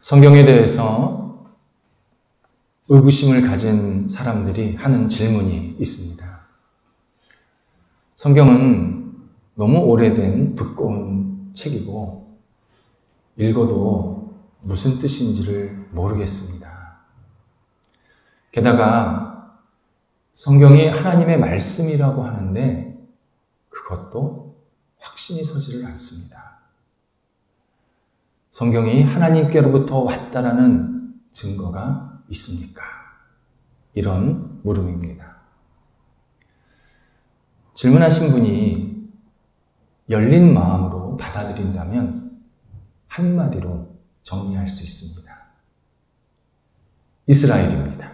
성경에 대해서 의구심을 가진 사람들이 하는 질문이 있습니다. 성경은 너무 오래된 두꺼운 책이고 읽어도 무슨 뜻인지를 모르겠습니다. 게다가 성경이 하나님의 말씀이라고 하는데 그것도 확신이 서지를 않습니다. 성경이 하나님께로부터 왔다라는 증거가 있습니까? 이런 물음입니다. 질문하신 분이 열린 마음으로 받아들인다면 한마디로 정리할 수 있습니다. 이스라엘입니다.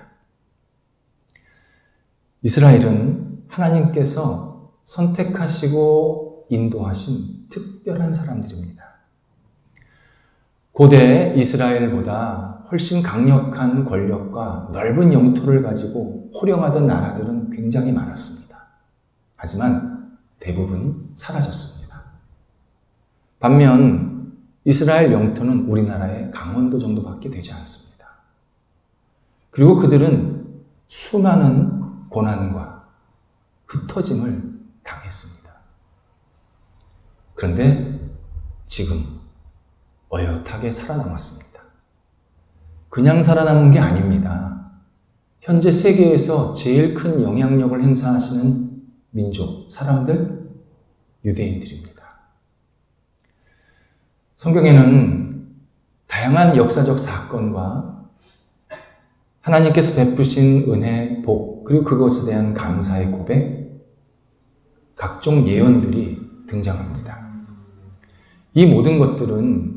이스라엘은 하나님께서 선택하시고 인도하신 특별한 사람들입니다. 고대 이스라엘보다 훨씬 강력한 권력과 넓은 영토를 가지고 호령하던 나라들은 굉장히 많았습니다. 하지만 대부분 사라졌습니다. 반면 이스라엘 영토는 우리나라의 강원도 정도밖에 되지 않습니다. 그리고 그들은 수많은 고난과 흩어짐을 당했습니다. 그런데 지금 어엿하게 살아남았습니다. 그냥 살아남은 게 아닙니다. 현재 세계에서 제일 큰 영향력을 행사하시는 민족, 사람들, 유대인들입니다. 성경에는 다양한 역사적 사건과 하나님께서 베푸신 은혜, 복, 그리고 그것에 대한 감사의 고백, 각종 예언들이 등장합니다. 이 모든 것들은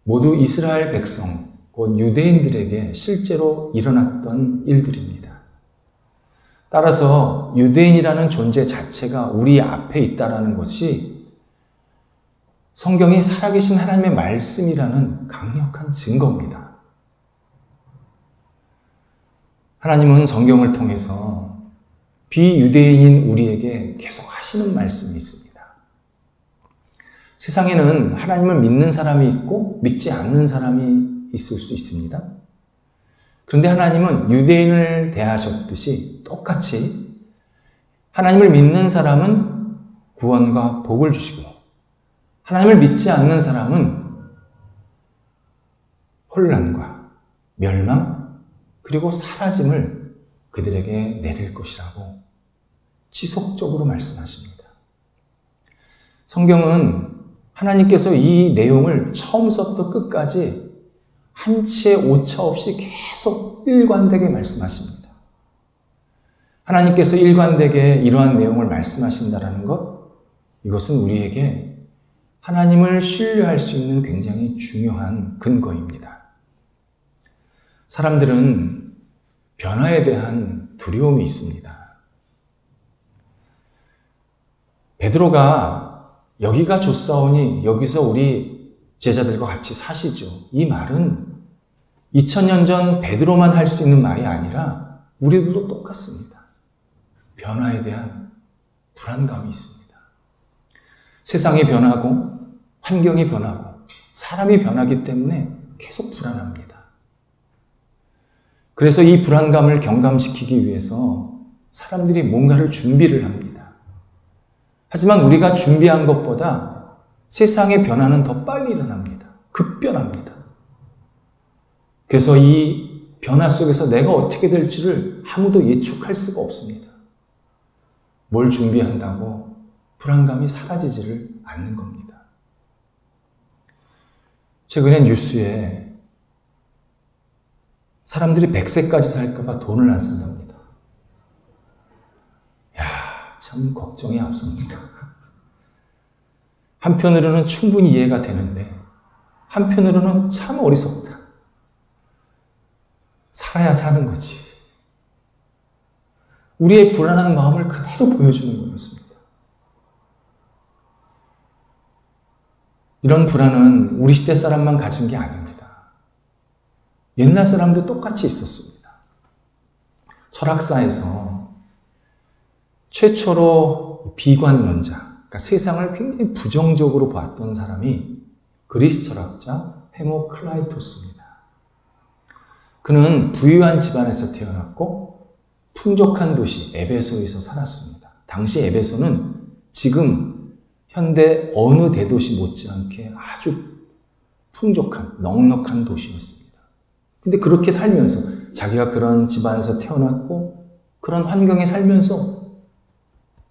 모두 이스라엘 백성, 곧 유대인들에게 실제로 일어났던 일들입니다. 따라서 유대인이라는 존재 자체가 우리 앞에 있다는 것이 성경이 살아계신 하나님의 말씀이라는 강력한 증거입니다. 하나님은 성경을 통해서 비유대인인 우리에게 계속 하시는 말씀이 있습니다. 세상에는 하나님을 믿는 사람이 있고 믿지 않는 사람이 있을 수 있습니다. 그런데 하나님은 유대인을 대하셨듯이 똑같이 하나님을 믿는 사람은 구원과 복을 주시고 하나님을 믿지 않는 사람은 혼란과 멸망 그리고 사라짐을 그들에게 내릴 것이라고 지속적으로 말씀하십니다. 성경은 하나님께서 이 내용을 처음부터 끝까지 한치의 오차 없이 계속 일관되게 말씀하십니다. 하나님께서 일관되게 이러한 내용을 말씀하신다는 것, 이것은 우리에게 하나님을 신뢰할 수 있는 굉장히 중요한 근거입니다. 사람들은 변화에 대한 두려움이 있습니다. 베드로가 여기가 좋사오니 여기서 우리 제자들과 같이 사시죠. 이 말은 2000년 전 베드로만 할 수 있는 말이 아니라 우리들도 똑같습니다. 변화에 대한 불안감이 있습니다. 세상이 변하고 환경이 변하고 사람이 변하기 때문에 계속 불안합니다. 그래서 이 불안감을 경감시키기 위해서 사람들이 뭔가를 준비를 합니다. 하지만 우리가 준비한 것보다 세상의 변화는 더 빨리 일어납니다. 급변합니다. 그래서 이 변화 속에서 내가 어떻게 될지를 아무도 예측할 수가 없습니다. 뭘 준비한다고 불안감이 사라지지를 않는 겁니다. 최근에 뉴스에 사람들이 100세까지 살까봐 돈을 안 쓴답니다. 참 걱정이 앞섭니다. 한편으로는 충분히 이해가 되는데 한편으로는 참 어리석다. 살아야 사는 거지. 우리의 불안한 마음을 그대로 보여주는 거였습니다. 이런 불안은 우리 시대 사람만 가진 게 아닙니다. 옛날 사람도 똑같이 있었습니다. 철학사에서 최초로 비관론자, 그러니까 세상을 굉장히 부정적으로 봤던 사람이 그리스 철학자 헤모클라이토스입니다. 그는 부유한 집안에서 태어났고 풍족한 도시 에베소에서 살았습니다. 당시 에베소는 지금 현대 어느 대도시 못지않게 아주 풍족한 넉넉한 도시였습니다. 근데 그렇게 살면서 자기가 그런 집안에서 태어났고 그런 환경에 살면서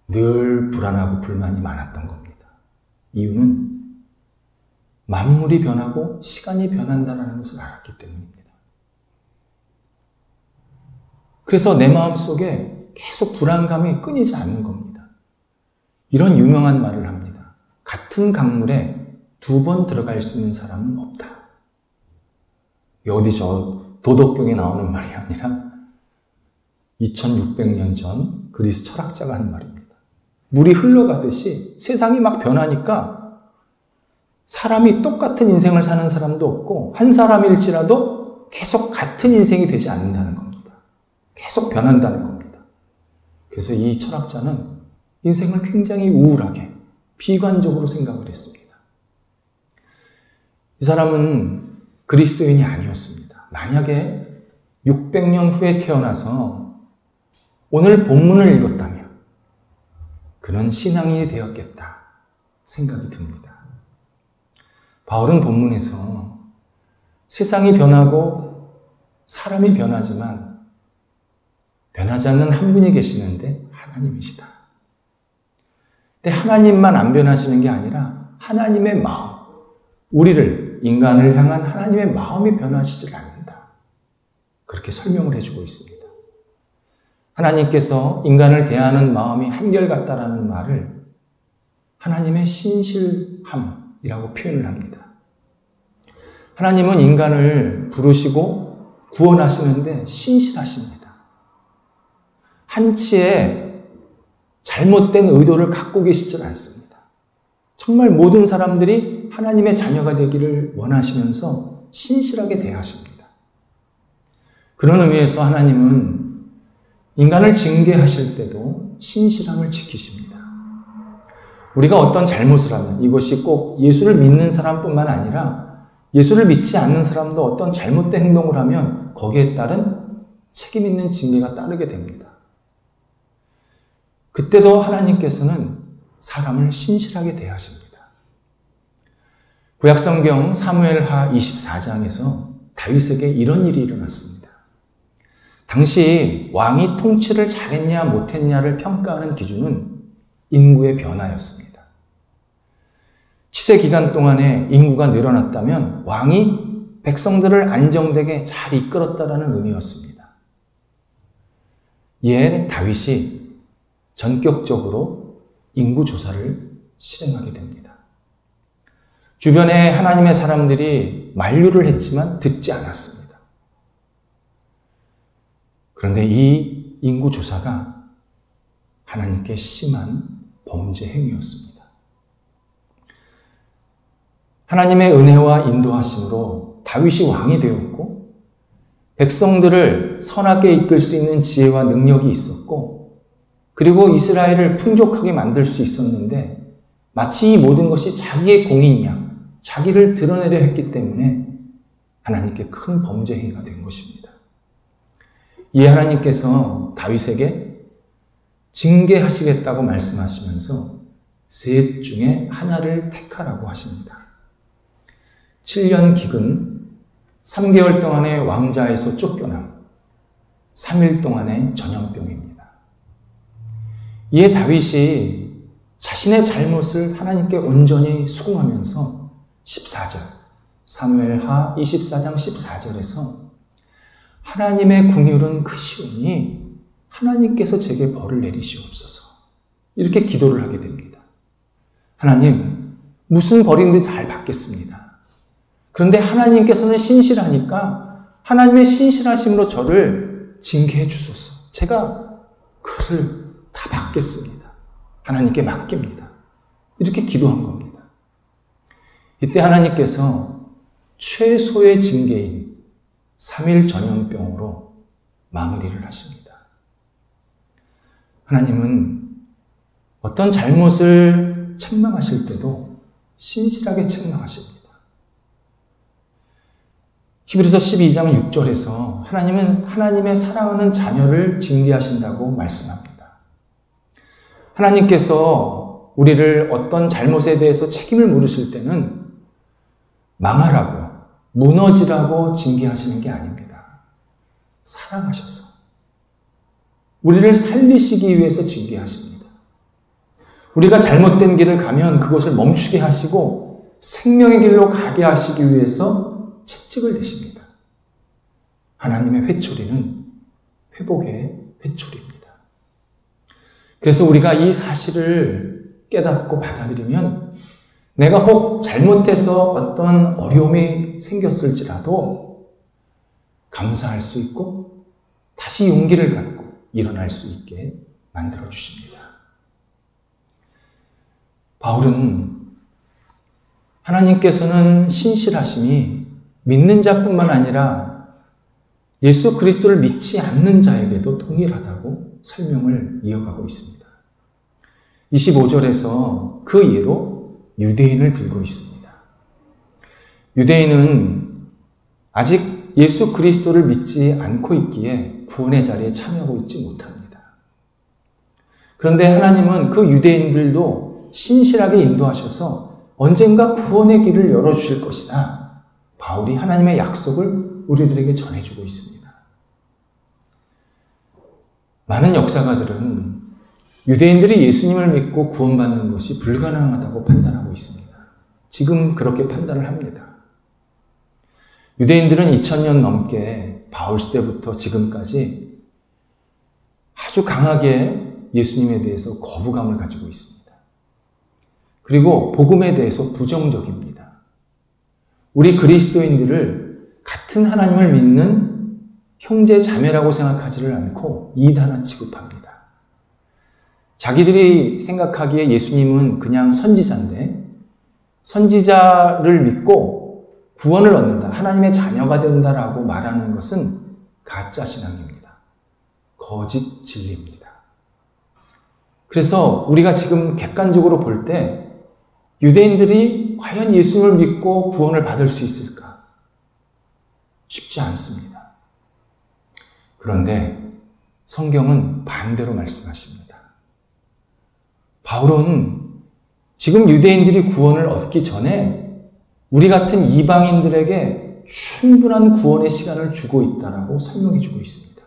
늘 불안하고 불만이 많았던 겁니다. 이유는 만물이 변하고 시간이 변한다는 것을 알았기 때문입니다. 그래서 내 마음속에 계속 불안감이 끊이지 않는 겁니다. 이런 유명한 말을 합니다. 같은 강물에 2번 들어갈 수 있는 사람은 없다. 어디 도덕경에 나오는 말이 아니라 2600년 전 그리스 철학자가 한 말입니다. 물이 흘러가듯이 세상이 막 변하니까 사람이 똑같은 인생을 사는 사람도 없고 한 사람일지라도 계속 같은 인생이 되지 않는다는 겁니다. 계속 변한다는 겁니다. 그래서 이 철학자는 인생을 굉장히 우울하게 비관적으로 생각을 했습니다. 이 사람은 그리스도인이 아니었습니다. 만약에 600년 후에 태어나서 오늘 본문을 읽었다면 그는 신앙인이 되었겠다 생각이 듭니다. 바울은 본문에서 세상이 변하고 사람이 변하지만 변하지 않는 한 분이 계시는데 하나님이시다. 근데 하나님만 안 변하시는 게 아니라 하나님의 마음, 우리를, 인간을 향한 하나님의 마음이 변하시질 않는다. 그렇게 설명을 해주고 있습니다. 하나님께서 인간을 대하는 마음이 한결같다라는 말을 하나님의 신실함이라고 표현을 합니다. 하나님은 인간을 부르시고 구원하시는데 신실하십니다. 한치의 잘못된 의도를 갖고 계시질 않습니다. 정말 모든 사람들이 하나님의 자녀가 되기를 원하시면서 신실하게 대하십니다. 그런 의미에서 하나님은 인간을 징계하실 때도 신실함을 지키십니다. 우리가 어떤 잘못을 하면 이것이 꼭 예수를 믿는 사람뿐만 아니라 예수를 믿지 않는 사람도 어떤 잘못된 행동을 하면 거기에 따른 책임 있는 징계가 따르게 됩니다. 그때도 하나님께서는 사람을 신실하게 대하십니다. 구약성경 사무엘하 24장에서 다윗에게 이런 일이 일어났습니다. 당시 왕이 통치를 잘했냐 못했냐를 평가하는 기준은 인구의 변화였습니다. 치세 기간 동안에 인구가 늘어났다면 왕이 백성들을 안정되게 잘 이끌었다라는 의미였습니다. 이에 다윗이 전격적으로 인구 조사를 실행하게 됩니다. 주변에 하나님의 사람들이 만류를 했지만 듣지 않았습니다. 그런데 이 인구 조사가 하나님께 심한 범죄 행위였습니다. 하나님의 은혜와 인도하심으로 다윗이 왕이 되었고 백성들을 선하게 이끌 수 있는 지혜와 능력이 있었고 그리고 이스라엘을 풍족하게 만들 수 있었는데 마치 이 모든 것이 자기의 공인 양 자기를 드러내려 했기 때문에 하나님께 큰 범죄 행위가 된 것입니다. 이에 하나님께서 다윗에게 징계하시겠다고 말씀하시면서 셋 중에 하나를 택하라고 하십니다. 7년 기근, 3개월 동안의 왕자에서 쫓겨남, 3일 동안의 전염병입니다. 이에 다윗이 자신의 잘못을 하나님께 온전히 수긍하면서 14절, 사무엘하 24장 14절에서 하나님의 긍휼은 크시오니 하나님께서 제게 벌을 내리시옵소서 이렇게 기도를 하게 됩니다. 하나님, 무슨 벌인지 잘 받겠습니다. 그런데 하나님께서는 신실하니까 하나님의 신실하심으로 저를 징계해 주소서. 제가 그것을 다 받겠습니다. 하나님께 맡깁니다. 이렇게 기도한 겁니다. 이때 하나님께서 최소의 징계인 3일 전염병으로 마무리를 하십니다. 하나님은 어떤 잘못을 책망하실 때도 신실하게 책망하십니다. 히브리서 12장 6절에서 하나님은 하나님의 사랑하는 자녀를 징계하신다고 말씀합니다. 하나님께서 우리를 어떤 잘못에 대해서 책임을 물으실 때는 망하라고, 무너지라고 징계하시는 게 아닙니다. 사랑하셔서 우리를 살리시기 위해서 징계하십니다. 우리가 잘못된 길을 가면 그것을 멈추게 하시고 생명의 길로 가게 하시기 위해서 채찍을 대십니다. 하나님의 회초리는 회복의 회초리입니다. 그래서 우리가 이 사실을 깨닫고 받아들이면 내가 혹 잘못해서 어떤 어려움이 생겼을지라도 감사할 수 있고 다시 용기를 갖고 일어날 수 있게 만들어 주십니다. 바울은 하나님께서는 신실하심이 믿는 자뿐만 아니라 예수 그리스도를 믿지 않는 자에게도 동일하다고 설명을 이어가고 있습니다. 25절에서 그 예로 유대인을 들고 있습니다. 유대인은 아직 예수 그리스도를 믿지 않고 있기에 구원의 자리에 참여하고 있지 못합니다. 그런데 하나님은 그 유대인들도 신실하게 인도하셔서 언젠가 구원의 길을 열어주실 것이다. 바울이 하나님의 약속을 우리들에게 전해주고 있습니다. 많은 역사가들은 유대인들이 예수님을 믿고 구원받는 것이 불가능하다고 판단하고 있습니다. 지금 그렇게 판단을 합니다. 유대인들은 2000년 넘게 바울 시대부터 지금까지 아주 강하게 예수님에 대해서 거부감을 가지고 있습니다. 그리고 복음에 대해서 부정적입니다. 우리 그리스도인들을 같은 하나님을 믿는 형제 자매라고 생각하지를 않고 이단아 취급합니다. 자기들이 생각하기에 예수님은 그냥 선지자인데 선지자를 믿고 구원을 얻는다, 하나님의 자녀가 된다라고 말하는 것은 가짜 신앙입니다. 거짓 진리입니다. 그래서 우리가 지금 객관적으로 볼 때 유대인들이 과연 예수님을 믿고 구원을 받을 수 있을까? 쉽지 않습니다. 그런데 성경은 반대로 말씀하십니다. 바울은 지금 유대인들이 구원을 얻기 전에 우리 같은 이방인들에게 충분한 구원의 시간을 주고 있다라고 설명해 주고 있습니다.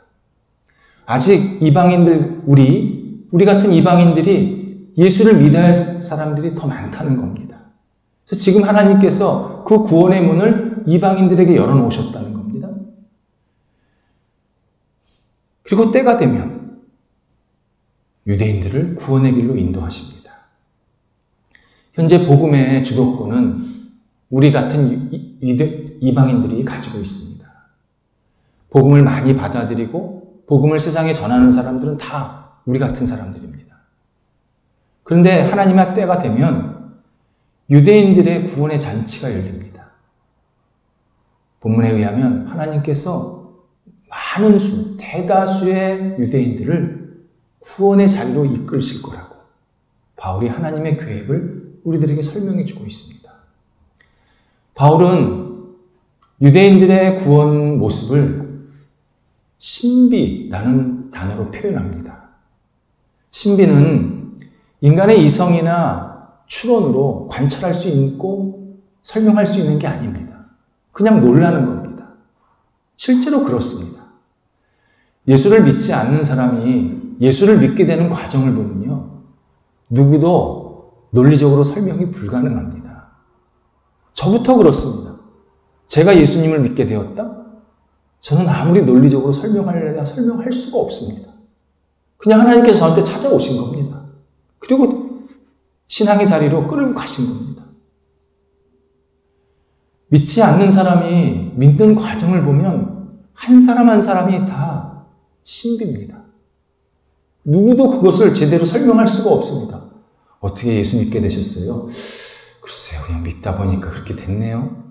아직 이방인들, 우리 같은 이방인들이 예수를 믿어야 할 사람들이 더 많다는 겁니다. 그래서 지금 하나님께서 그 구원의 문을 이방인들에게 열어놓으셨다는 겁니다. 그리고 때가 되면 유대인들을 구원의 길로 인도하십니다. 현재 복음의 주도권은 우리 같은 이방인들이 가지고 있습니다. 복음을 많이 받아들이고 복음을 세상에 전하는 사람들은 다 우리 같은 사람들입니다. 그런데 하나님의 때가 되면 유대인들의 구원의 잔치가 열립니다. 본문에 의하면 하나님께서 많은 수, 대다수의 유대인들을 구원의 자리로 이끌실 거라고 바울이 하나님의 계획을 우리들에게 설명해 주고 있습니다. 바울은 유대인들의 구원 모습을 신비라는 단어로 표현합니다. 신비는 인간의 이성이나 추론으로 관찰할 수 있고 설명할 수 있는 게 아닙니다. 그냥 놀라는 겁니다. 실제로 그렇습니다. 예수를 믿지 않는 사람이 예수를 믿게 되는 과정을 보면요, 누구도 논리적으로 설명이 불가능합니다. 저부터 그렇습니다. 제가 예수님을 믿게 되었다? 저는 아무리 논리적으로 설명하려야 설명할 수가 없습니다. 그냥 하나님께서 저한테 찾아오신 겁니다. 그리고 신앙의 자리로 끌고 가신 겁니다. 믿지 않는 사람이 믿는 과정을 보면 한 사람 한 사람이 다 신비입니다. 누구도 그것을 제대로 설명할 수가 없습니다. 어떻게 예수 믿게 되셨어요? 글쎄요, 그냥 믿다 보니까 그렇게 됐네요.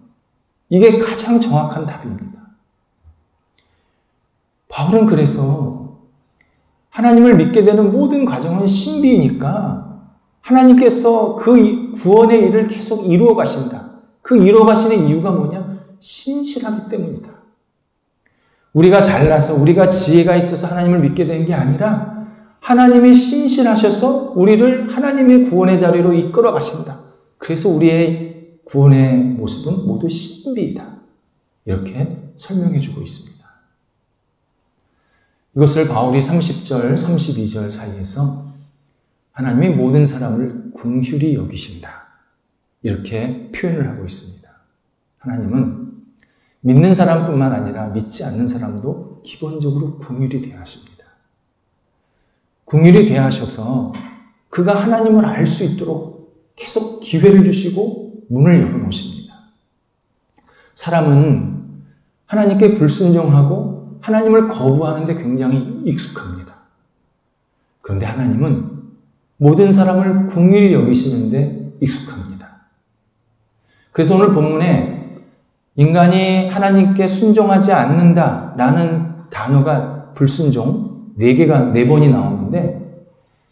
이게 가장 정확한 답입니다. 바울은 그래서 하나님을 믿게 되는 모든 과정은 신비이니까 하나님께서 그 구원의 일을 계속 이루어 가신다. 그 이루어 가시는 이유가 뭐냐? 신실하기 때문이다. 우리가 잘나서 우리가 지혜가 있어서 하나님을 믿게 된 게 아니라 하나님이 신실하셔서 우리를 하나님의 구원의 자리로 이끌어 가신다. 그래서 우리의 구원의 모습은 모두 신비이다. 이렇게 설명해 주고 있습니다. 이것을 바울이 30절, 32절 사이에서 하나님이 모든 사람을 긍휼히 여기신다. 이렇게 표현을 하고 있습니다. 하나님은 믿는 사람뿐만 아니라 믿지 않는 사람도 기본적으로 긍휼히 대하십니다. 긍휼히 대하셔서 그가 하나님을 알 수 있도록 계속 기회를 주시고 문을 열어놓으십니다. 사람은 하나님께 불순종하고 하나님을 거부하는 데 굉장히 익숙합니다. 그런데 하나님은 모든 사람을 긍휼히 여기시는데 익숙합니다. 그래서 오늘 본문에 인간이 하나님께 순종하지 않는다라는 단어가 불순종 4번이 나오는데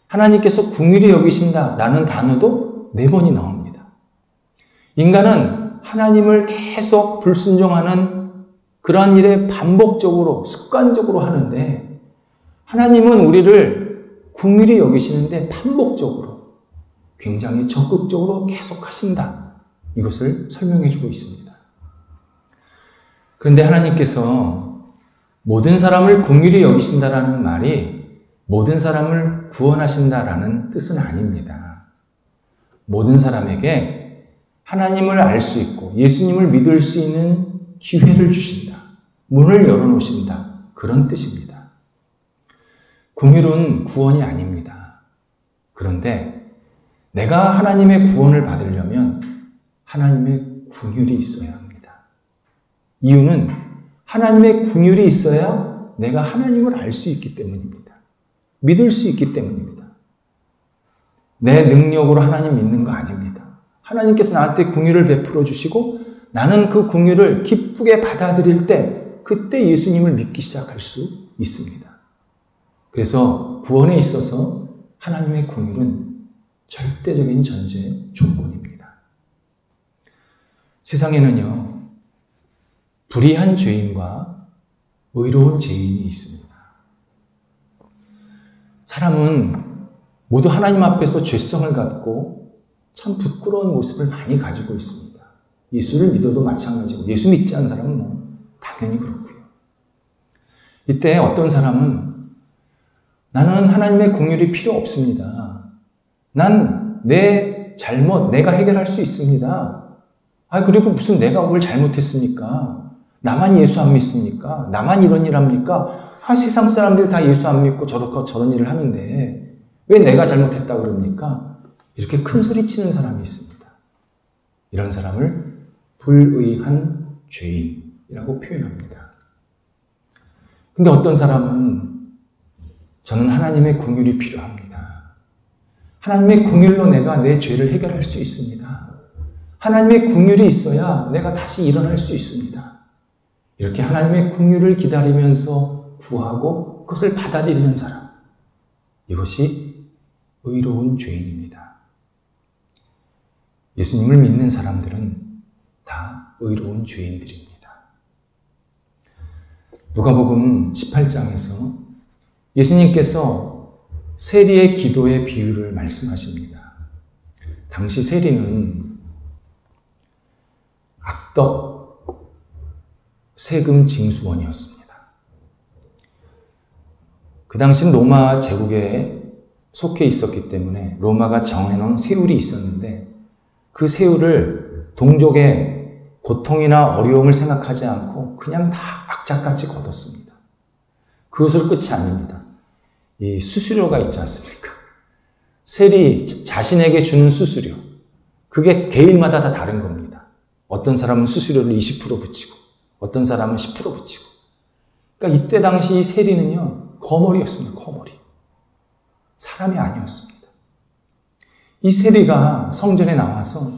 하나님께서 긍휼히 여기신다라는 단어도 4번이 나옵니다. 인간은 하나님을 계속 불순종하는 그러한 일에 반복적으로 습관적으로 하는데 하나님은 우리를 긍휼히 여기시는데 반복적으로 굉장히 적극적으로 계속 하신다. 이것을 설명해 주고 있습니다. 그런데 하나님께서 모든 사람을 긍휼히 여기신다라는 말이 모든 사람을 구원하신다라는 뜻은 아닙니다. 모든 사람에게 하나님을 알 수 있고 예수님을 믿을 수 있는 기회를 주신다. 문을 열어놓으신다. 그런 뜻입니다. 긍휼은 구원이 아닙니다. 그런데 내가 하나님의 구원을 받으려면 하나님의 긍휼이 있어야 합니다. 이유는 하나님의 긍휼이 있어야 내가 하나님을 알 수 있기 때문입니다. 믿을 수 있기 때문입니다. 내 능력으로 하나님 믿는 거 아닙니다. 하나님께서 나한테 긍휼을 베풀어 주시고 나는 그 긍휼을 기쁘게 받아들일 때 그때 예수님을 믿기 시작할 수 있습니다. 그래서 구원에 있어서 하나님의 긍휼은 절대적인 전제 조건입니다. 세상에는요, 불의한 죄인과 의로운 죄인이 있습니다. 사람은 모두 하나님 앞에서 죄성을 갖고 참 부끄러운 모습을 많이 가지고 있습니다. 예수를 믿어도 마찬가지고 예수 믿지 않은 사람은 당연히 그렇고요. 이때 어떤 사람은 나는 하나님의 긍휼이 필요 없습니다. 난 내 잘못 내가 해결할 수 있습니다. 그리고 무슨 내가 뭘 잘못했습니까? 나만 예수 안 믿습니까? 나만 이런 일 합니까? 세상 사람들이 다 예수 안 믿고 저런 일을 하는데 왜 내가 잘못했다 그럽니까? 이렇게 큰 소리 치는 사람이 있습니다. 이런 사람을 불의한 죄인이라고 표현합니다. 근데 어떤 사람은 저는 하나님의 긍휼이 필요합니다. 하나님의 긍휼로 내가 내 죄를 해결할 수 있습니다. 하나님의 긍휼이 있어야 내가 다시 일어날 수 있습니다. 이렇게 하나님의 긍휼을 기다리면서 구하고 그것을 받아들이는 사람, 이것이 의로운 죄인입니다. 예수님을 믿는 사람들은 다 의로운 죄인들입니다. 누가복음 18장에서 예수님께서 세리의 기도의 비유를 말씀하십니다. 당시 세리는 악덕 세금 징수원이었습니다. 그 당시는 로마 제국에 속해 있었기 때문에 로마가 정해놓은 세율이 있었는데 그 세율을 동족의 고통이나 어려움을 생각하지 않고 그냥 다 악착같이 걷었습니다. 그것으로 끝이 아닙니다. 이 수수료가 있지 않습니까? 세리 자신에게 주는 수수료, 그게 개인마다 다 다른 겁니다. 어떤 사람은 수수료를 20% 붙이고 어떤 사람은 10% 붙이고. 그러니까 이때 당시 이 세리는요, 거머리였습니다. 거머리. 사람이 아니었습니다. 이 세리가 성전에 나와서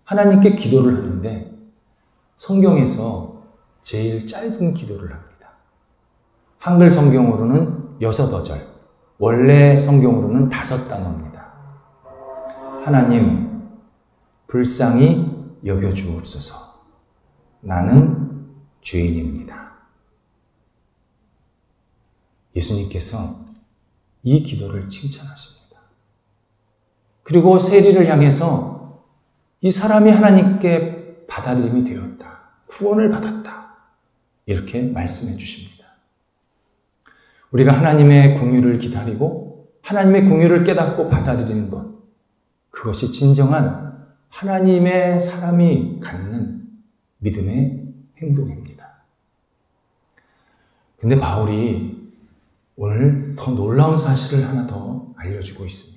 하나님께 기도를 하는데 성경에서 제일 짧은 기도를 합니다. 한글 성경으로는 6어절, 원래 성경으로는 5단어입니다. 하나님, 불쌍히 여겨주옵소서. 나는 죄인입니다. 예수님께서 이 기도를 칭찬하십니다. 그리고 세리를 향해서 이 사람이 하나님께 받아들임이 되었다. 구원을 받았다. 이렇게 말씀해 주십니다. 우리가 하나님의 긍휼을 기다리고 하나님의 긍휼을 깨닫고 받아들이는 것, 그것이 진정한 하나님의 사람이 갖는 믿음의 행동입니다. 근데 바울이 오늘 더 놀라운 사실을 하나 더 알려주고 있습니다.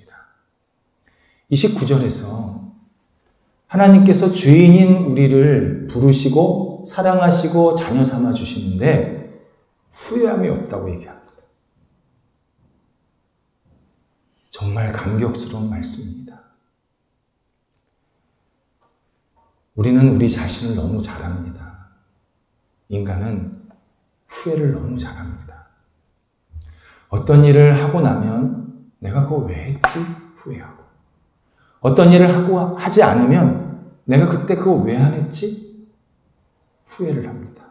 29절에서 하나님께서 죄인인 우리를 부르시고 사랑하시고 자녀 삼아 주시는데 후회함이 없다고 얘기합니다. 정말 감격스러운 말씀입니다. 우리는 우리 자신을 너무 잘합니다. 인간은 후회를 너무 잘합니다. 어떤 일을 하고 나면 내가 그거 왜 했지? 후회하고. 어떤 일을 하지 않으면 내가 그때 그거 왜 안 했지? 후회를 합니다.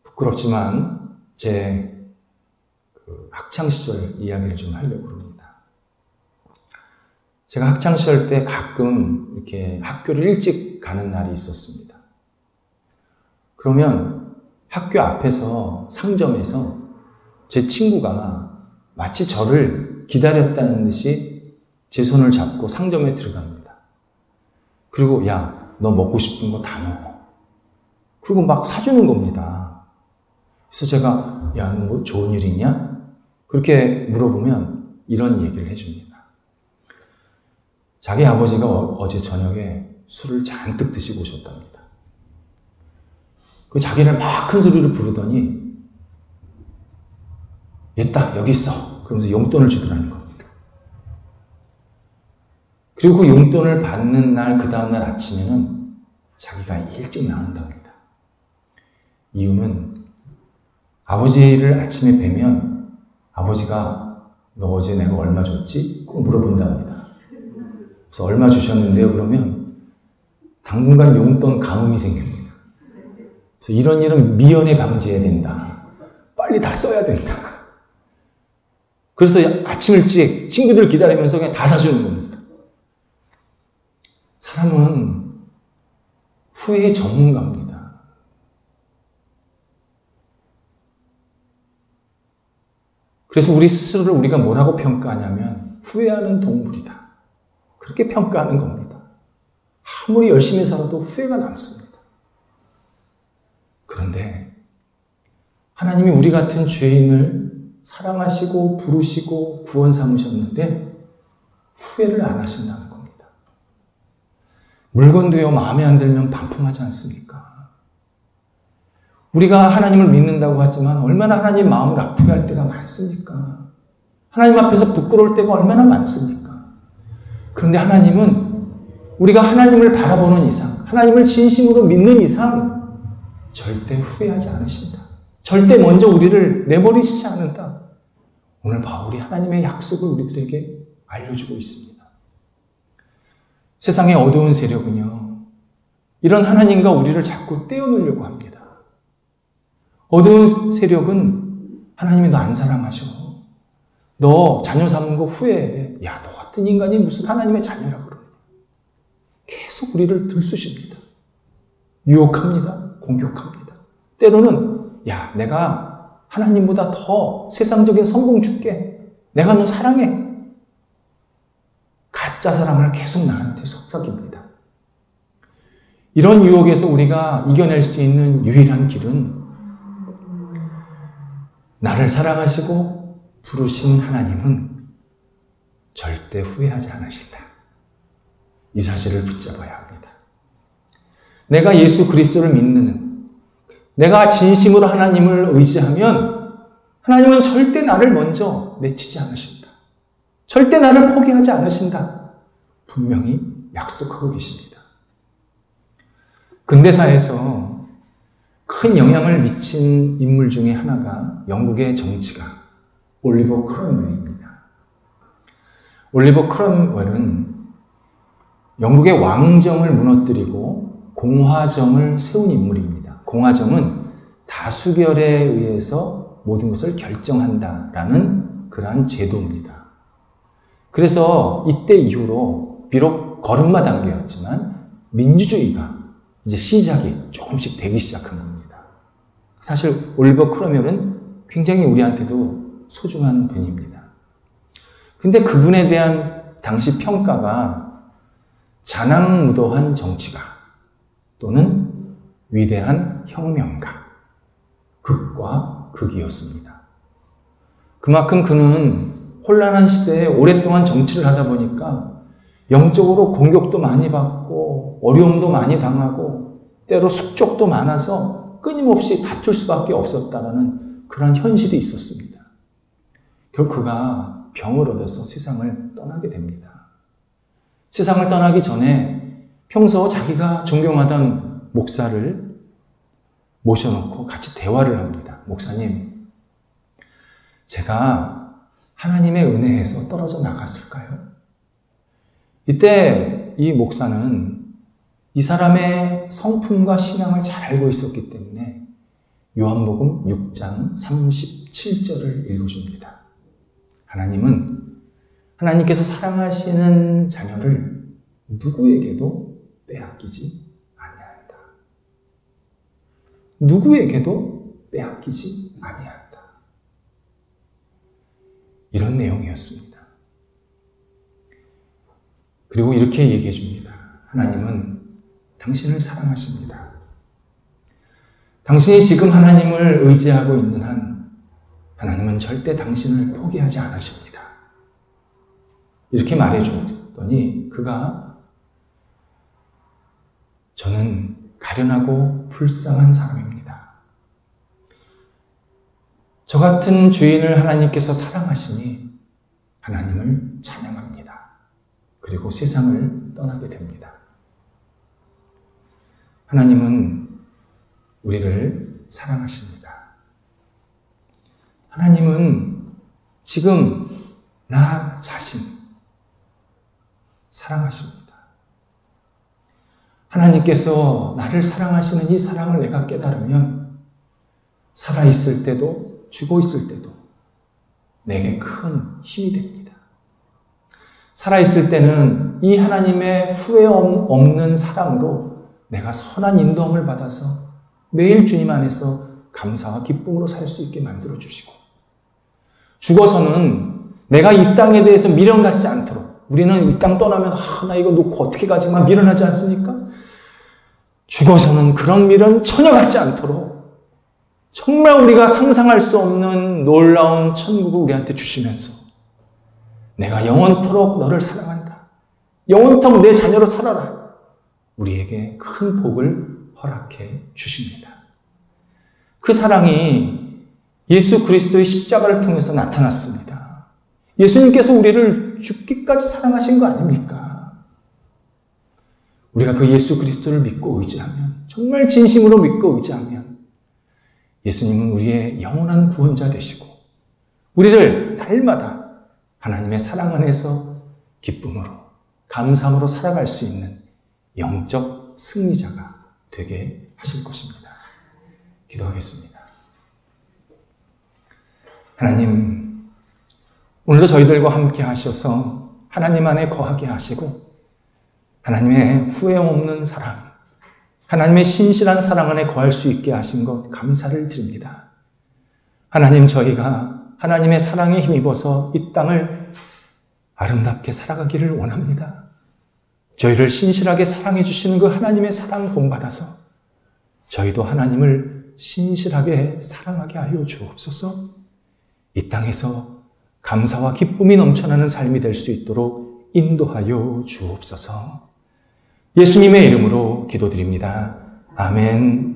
부끄럽지만 제 학창시절 이야기를 좀 하려고 합니다. 제가 학창시절 때 가끔 이렇게 학교를 일찍 가는 날이 있었습니다. 그러면 학교 앞에서 상점에서 제 친구가 마치 저를 기다렸다는 듯이 제 손을 잡고 상점에 들어갑니다. 그리고 야, 너 먹고 싶은 거 다 먹어. 그리고 막 사주는 겁니다. 그래서 제가 야, 너 뭐 좋은 일 있냐? 그렇게 물어보면 이런 얘기를 해줍니다. 자기 아버지가 어제 저녁에 술을 잔뜩 드시고 오셨답니다. 그 자기를 막 큰 소리로 부르더니 얘다 여기 있어. 그러면서 용돈을 주더라는 겁니다. 그리고 그 용돈을 받는 날, 그 다음날 아침에는 자기가 일찍 나온답니다. 이유는 아버지를 아침에 뵈면 아버지가 너 어제 내가 얼마 줬지? 꼭 물어본답니다. 그래서 얼마 주셨는데요? 그러면 당분간 용돈 가뭄이 생깁니다. 그래서 이런 일은 미연에 방지해야 된다. 빨리 다 써야 된다. 그래서 아침 일찍 친구들 기다리면서 그냥 다 사주는 겁니다. 사람은 후회의 전문가입니다. 그래서 우리 스스로를 우리가 뭐라고 평가하냐면 후회하는 동물이다. 그렇게 평가하는 겁니다. 아무리 열심히 살아도 후회가 남습니다. 그런데 하나님이 우리 같은 죄인을 사랑하시고 부르시고 구원 삼으셨는데 후회를 안 하신다는 겁니다. 물건도요, 마음에 안 들면 반품하지 않습니까? 우리가 하나님을 믿는다고 하지만 얼마나 하나님 마음을 아프게 할 때가 많습니까? 하나님 앞에서 부끄러울 때가 얼마나 많습니까? 그런데 하나님은 우리가 하나님을 바라보는 이상, 하나님을 진심으로 믿는 이상 절대 후회하지 않으신다. 절대 먼저 우리를 내버리시지 않는다. 오늘 바울이 하나님의 약속을 우리들에게 알려주고 있습니다. 세상의 어두운 세력은요, 이런 하나님과 우리를 자꾸 떼어놓으려고 합니다. 어두운 세력은 하나님이 너 안 사랑하셔. 너 자녀 삼은 거 후회해. 야, 너 같은 인간이 무슨 하나님의 자녀라고 그러냐. 계속 우리를 들쑤십니다. 유혹합니다. 공격합니다. 때로는 야, 내가 하나님보다 더 세상적인 성공 줄게. 내가 너 사랑해. 가짜 사랑을 계속 나한테 속삭입니다. 이런 유혹에서 우리가 이겨낼 수 있는 유일한 길은 나를 사랑하시고 부르신 하나님은 절대 후회하지 않으신다. 이 사실을 붙잡아야 합니다. 내가 예수 그리스도를 믿는, 내가 진심으로 하나님을 의지하면 하나님은 절대 나를 먼저 내치지 않으신다. 절대 나를 포기하지 않으신다. 분명히 약속하고 계십니다. 근대사에서 큰 영향을 미친 인물 중에 하나가 영국의 정치가 올리버 크롬웰입니다. 올리버 크롬웰은 영국의 왕정을 무너뜨리고 공화정을 세운 인물입니다. 공화정은 다수결에 의해서 모든 것을 결정한다라는 그러한 제도입니다. 그래서 이때 이후로 비록 걸음마 단계였지만 민주주의가 이제 시작이 조금씩 되기 시작한 겁니다. 사실 올리버 크로멜은 굉장히 우리한테도 소중한 분입니다. 근데 그분에 대한 당시 평가가 잔악무도한 정치가 또는 위대한 혁명가, 극과 극이었습니다. 그만큼 그는 혼란한 시대에 오랫동안 정치를 하다 보니까 영적으로 공격도 많이 받고 어려움도 많이 당하고 때로 숙적도 많아서 끊임없이 다툴 수밖에 없었다라는 그런 현실이 있었습니다. 결국 그가 병을 얻어서 세상을 떠나게 됩니다. 세상을 떠나기 전에 평소 자기가 존경하던 목사를 모셔놓고 같이 대화를 합니다. 목사님, 제가 하나님의 은혜에서 떨어져 나갔을까요? 이때 이 목사는 이 사람의 성품과 신앙을 잘 알고 있었기 때문에 요한복음 6장 37절을 읽어줍니다. 하나님께서 사랑하시는 자녀를 누구에게도 빼앗기지 아니하였다. 누구에게도 빼앗기지 아니하였다. 이런 내용이었습니다. 그리고 이렇게 얘기해 줍니다. 하나님은 당신을 사랑하십니다. 당신이 지금 하나님을 의지하고 있는 한 하나님은 절대 당신을 포기하지 않으십니다. 이렇게 말해 줬더니 그가 저는 가련하고 불쌍한 사람입니다. 저 같은 죄인을 하나님께서 사랑하시니 하나님을 찬양합니다. 그리고 세상을 떠나게 됩니다. 하나님은 우리를 사랑하십니다. 하나님은 지금 나 자신 사랑하십니다. 하나님께서 나를 사랑하시는 이 사랑을 내가 깨달으면 살아있을 때도 죽어 있을 때도 내게 큰 힘이 됩니다. 살아있을 때는 이 하나님의 후회 없는 사랑으로 내가 선한 인도함을 받아서 매일 주님 안에서 감사와 기쁨으로 살 수 있게 만들어주시고, 죽어서는 내가 이 땅에 대해서 미련 갖지 않도록, 우리는 이 땅 떠나면 나 이거 놓고 어떻게 가지만 미련하지 않습니까? 죽어서는 그런 미련 전혀 갖지 않도록 정말 우리가 상상할 수 없는 놀라운 천국을 우리한테 주시면서 내가 영원토록 너를 사랑한다. 영원토록 내 자녀로 살아라. 우리에게 큰 복을 허락해 주십니다. 그 사랑이 예수 그리스도의 십자가를 통해서 나타났습니다. 예수님께서 우리를 죽기까지 사랑하신 거 아닙니까? 우리가 그 예수 그리스도를 믿고 의지하면, 정말 진심으로 믿고 의지하면 예수님은 우리의 영원한 구원자 되시고 우리를 날마다 하나님의 사랑 안에서 기쁨으로, 감사함으로 살아갈 수 있는 영적 승리자가 되게 하실 것입니다. 기도하겠습니다. 하나님, 오늘도 저희들과 함께 하셔서 하나님 안에 거하게 하시고 하나님의 후회 없는 사랑, 하나님의 신실한 사랑 안에 거할 수 있게 하신 것 감사를 드립니다. 하나님, 저희가 하나님의 사랑에 힘입어서 이 땅을 아름답게 살아가기를 원합니다. 저희를 신실하게 사랑해 주시는 그 하나님의 사랑 본받아서 저희도 하나님을 신실하게 사랑하게 하여 주옵소서. 이 땅에서 감사와 기쁨이 넘쳐나는 삶이 될 수 있도록 인도하여 주옵소서. 예수님의 이름으로 기도드립니다. 아멘.